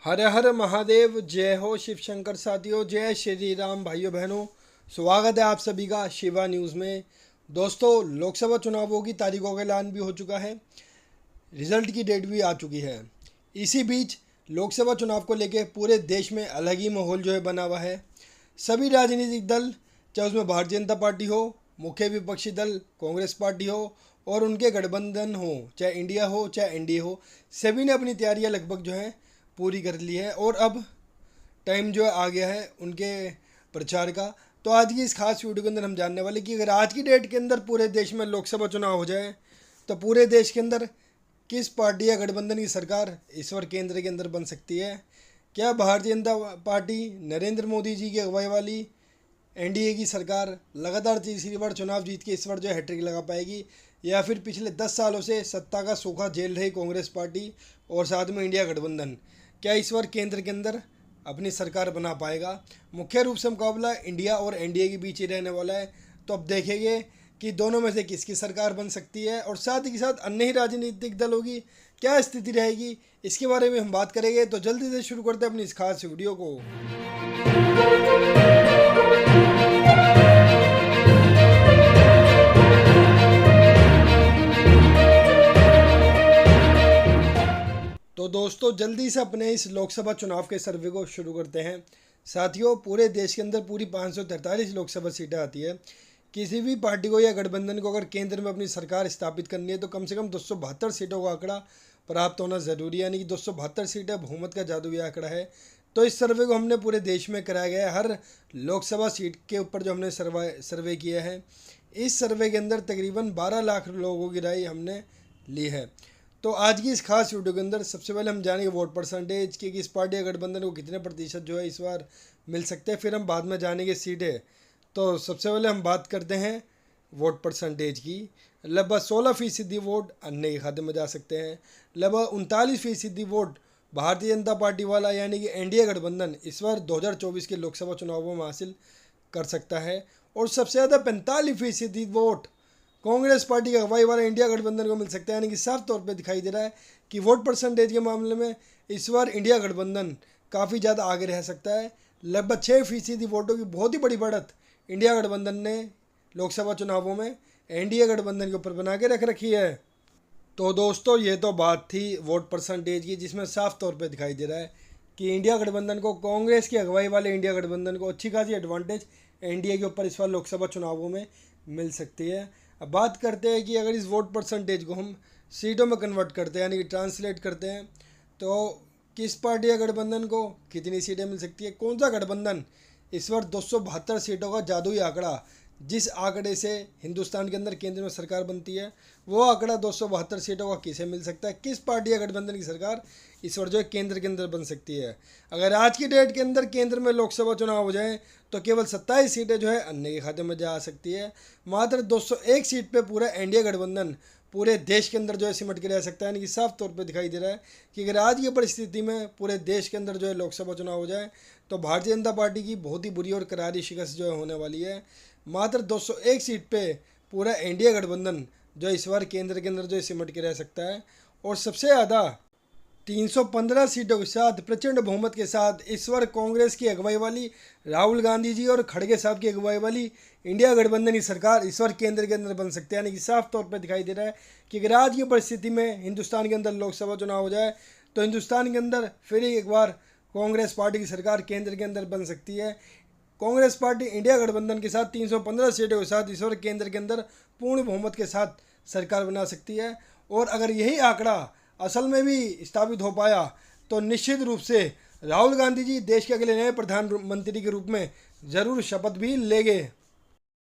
हर हर महादेव। जय हो शिव शंकर साथियों, जय श्री राम भाइयों बहनों। स्वागत है आप सभी का शिवा न्यूज़ में। दोस्तों, लोकसभा चुनावों की तारीखों का ऐलान भी हो चुका है, रिजल्ट की डेट भी आ चुकी है। इसी बीच लोकसभा चुनाव को लेकर पूरे देश में अलग ही माहौल जो है बना हुआ है। सभी राजनीतिक दल, चाहे उसमें भारतीय जनता पार्टी हो, मुख्य विपक्षी दल कांग्रेस पार्टी हो और उनके गठबंधन हो, चाहे इंडिया हो चाहे एनडीए हो, सभी ने अपनी तैयारियां लगभग जो है पूरी कर ली है और अब टाइम जो है आ गया है उनके प्रचार का। तो आज की इस खास वीडियो के अंदर हम जानने वाले कि अगर आज की डेट के अंदर पूरे देश में लोकसभा चुनाव हो जाए तो पूरे देश के अंदर किस पार्टी या गठबंधन की सरकार इस बार केंद्र के अंदर बन सकती है। क्या भारतीय जनता पार्टी नरेंद्र मोदी जी की अगुवाई वाली एनडीए की सरकार लगातार तीसरी बार चुनाव जीत के इस बार जो है हैट्रिक लगा पाएगी, या फिर पिछले 10 सालों से सत्ता का सूखा झेल रही कांग्रेस पार्टी और साथ में इंडिया गठबंधन क्या इस बार केंद्र के अंदर अपनी सरकार बना पाएगा। मुख्य रूप से मुकाबला इंडिया और एनडीए के बीच ही रहने वाला है। तो अब देखेंगे कि दोनों में से किसकी सरकार बन सकती है और साथ ही साथ अन्य ही राजनीतिक दलों की क्या स्थिति रहेगी, इसके बारे में हम बात करेंगे। तो जल्दी से शुरू करते हैं अपनी इस खास वीडियो को। तो दोस्तों, जल्दी से अपने इस लोकसभा चुनाव के सर्वे को शुरू करते हैं। साथियों, पूरे देश के अंदर पूरी 543 लोकसभा सीटें आती है। किसी भी पार्टी को या गठबंधन को अगर केंद्र में अपनी सरकार स्थापित करनी है तो कम से कम 272 सीटों का आंकड़ा प्राप्त होना ज़रूरी है, यानी कि 272 सीटें बहुमत का जादुई आंकड़ा है। तो इस सर्वे को हमने पूरे देश में कराया गया है, हर लोकसभा सीट के ऊपर जो हमने सर्वे किया है। इस सर्वे के अंदर तकरीबन 12 लाख लोगों की राय हमने ली है। तो आज की इस खास वीडियो के अंदर सबसे पहले हम जानेंगे वोट परसेंटेज कि किस पार्टी या गठबंधन को कितने प्रतिशत जो है इस बार मिल सकते हैं, फिर हम बाद में जानेंगे सीटें। तो सबसे पहले हम बात करते हैं वोट परसेंटेज की। लगभग 16% वोट अन्य के खाते में जा सकते हैं। लगभग 39% वोट भारतीय जनता पार्टी वाला यानी कि एनडीए गठबंधन इस बार 2024 के लोकसभा चुनावों में हासिल कर सकता है। और सबसे ज़्यादा 45% वोट कांग्रेस पार्टी की अगुवाई वाला इंडिया गठबंधन को मिल सकता है। यानी कि साफ तौर पे दिखाई दे रहा है कि वोट परसेंटेज के मामले में इस बार इंडिया गठबंधन काफ़ी ज़्यादा आगे रह सकता है। लगभग 6% वोटों की बहुत ही बड़ी बढ़त इंडिया गठबंधन ने लोकसभा चुनावों में एनडीए गठबंधन के ऊपर बना के रख रखी है। तो दोस्तों, ये तो बात थी वोट परसेंटेज की, जिसमें साफ तौर पे दिखाई दे रहा है कि इंडिया गठबंधन को, कांग्रेस की अगुवाई वाले इंडिया गठबंधन को अच्छी खासी एडवांटेज एनडीए के ऊपर इस बार लोकसभा चुनावों में मिल सकती है। अब बात करते हैं कि अगर इस वोट परसेंटेज को हम सीटों में कन्वर्ट करते हैं, यानी कि ट्रांसलेट करते हैं, तो किस पार्टी या गठबंधन को कितनी सीटें मिल सकती है, कौन सा गठबंधन इस बार 272 सीटों का जादुई आंकड़ा, जिस आंकड़े से हिंदुस्तान के अंदर केंद्र में सरकार बनती है, वो आंकड़ा 272 सीटों का किसे मिल सकता है, किस पार्टी या गठबंधन की सरकार इस बार जो है केंद्र के अंदर बन सकती है। अगर आज की डेट के अंदर केंद्र में लोकसभा चुनाव हो जाए तो केवल 27 सीटें जो है अन्य के खाते में जा सकती है। मात्र 201 सीट पे पूरा एनडीए गठबंधन पूरे देश के अंदर जो है सिमट के रह सकता है। यानी कि साफ तौर पे दिखाई दे रहा है कि अगर आज की परिस्थिति में पूरे देश के अंदर जो है लोकसभा चुनाव हो जाए तो भारतीय जनता पार्टी की बहुत ही बुरी और करारी शिकस्त जो है होने वाली है। मात्र 201 सीट पे पूरा एनडीए गठबंधन जो इस बार केंद्र के अंदर जो है सिमट के रह सकता है। और सबसे ज़्यादा 315 सीटों के साथ प्रचंड बहुमत के साथ इस बार कांग्रेस की अगुवाई वाली राहुल गांधी जी और खड़गे साहब की अगुवाई वाली इंडिया गठबंधन की सरकार इस बार केंद्र के अंदर बन सकती है। यानी कि साफ तौर पर दिखाई दे रहा है कि अगर आज की परिस्थिति में हिंदुस्तान के अंदर लोकसभा चुनाव हो जाए तो हिंदुस्तान के अंदर फिर एक बार कांग्रेस पार्टी की सरकार केंद्र के अंदर बन सकती है। कांग्रेस पार्टी इंडिया गठबंधन के साथ 315 सीटों के साथ इस बार केंद्र के अंदर पूर्ण बहुमत के साथ सरकार बना सकती है। और अगर यही आंकड़ा असल में भी स्थापित हो पाया तो निश्चित रूप से राहुल गांधी जी देश के अगले नए प्रधानमंत्री के रूप में ज़रूर शपथ भी लेंगे।